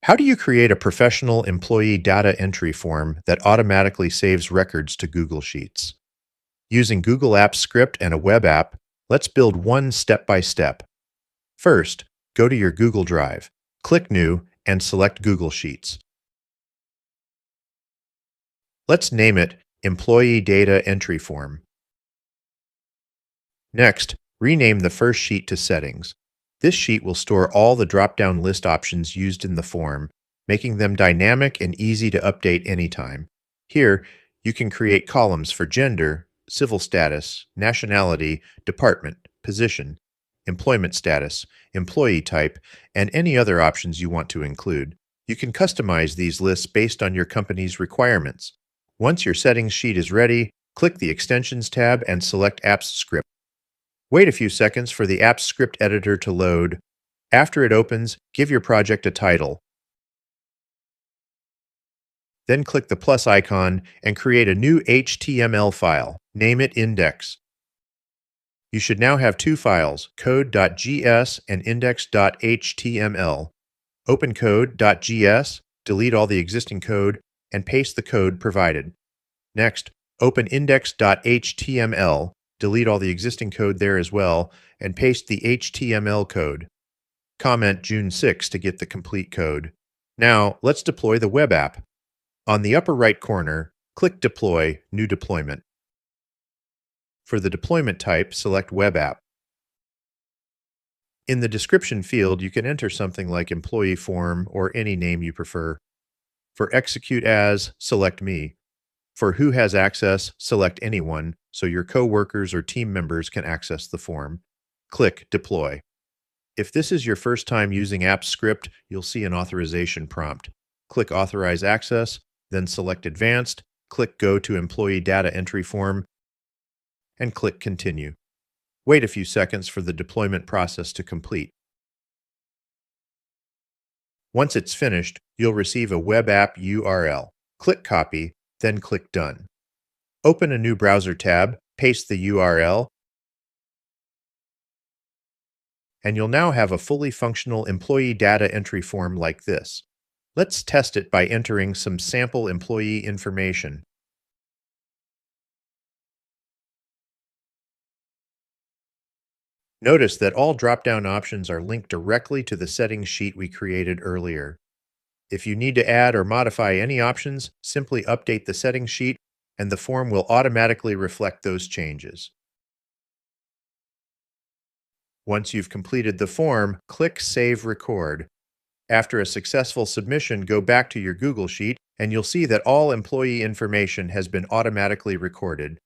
How do you create a professional employee data entry form that automatically saves records to Google Sheets? Using Google Apps Script and a web app, let's build one step by step. First, go to your Google Drive, click New, and select Google Sheets. Let's name it Employee Data Entry Form. Next, rename the first sheet to Settings. This sheet will store all the drop-down list options used in the form, making them dynamic and easy to update anytime. Here, you can create columns for gender, civil status, nationality, department, position, employment status, employee type, and any other options you want to include. You can customize these lists based on your company's requirements. Once your settings sheet is ready, click the Extensions tab and select Apps Script. Wait a few seconds for the Apps Script editor to load. After it opens, give your project a title. Then click the plus icon and create a new HTML file. Name it Index. You should now have two files, code.gs and index.html. Open code.gs, delete all the existing code, and paste the code provided. Next, open index.html, delete all the existing code there as well, and paste the HTML code. Comment June 6 to get the complete code. Now, let's deploy the web app. On the upper right corner, click Deploy, New Deployment. For the deployment type, select Web App. In the description field, you can enter something like Employee Form or any name you prefer. For Execute As, select Me. For Who Has Access, select Anyone, so your coworkers or team members can access the form. Click Deploy. If this is your first time using Apps Script, you'll see an authorization prompt. Click Authorize Access, then select Advanced, click Go to Employee Data Entry Form, and click Continue. Wait a few seconds for the deployment process to complete. Once it's finished, you'll receive a web app URL. Click Copy, then click Done. Open a new browser tab, paste the URL, and you'll now have a fully functional employee data entry form like this. Let's test it by entering some sample employee information. Notice that all drop-down options are linked directly to the settings sheet we created earlier. If you need to add or modify any options, simply update the settings sheet and the form will automatically reflect those changes. Once you've completed the form, click Save Record. After a successful submission, go back to your Google Sheet and you'll see that all employee information has been automatically recorded.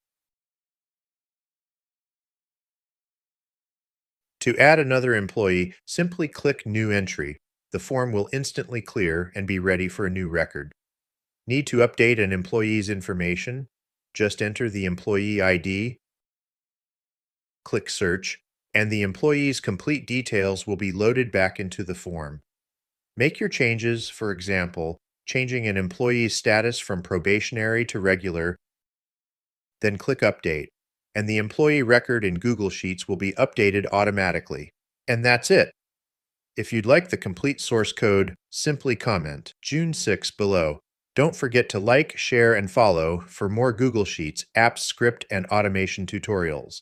To add another employee, simply click New Entry. The form will instantly clear and be ready for a new record. Need to update an employee's information? Just enter the employee ID, click Search, and the employee's complete details will be loaded back into the form. Make your changes, for example, changing an employee's status from probationary to regular, then click Update, and the employee record in Google Sheets will be updated automatically. And that's it. If you'd like the complete source code, simply comment June 6 below. Don't forget to like, share, and follow for more Google Sheets, apps, script, and automation tutorials.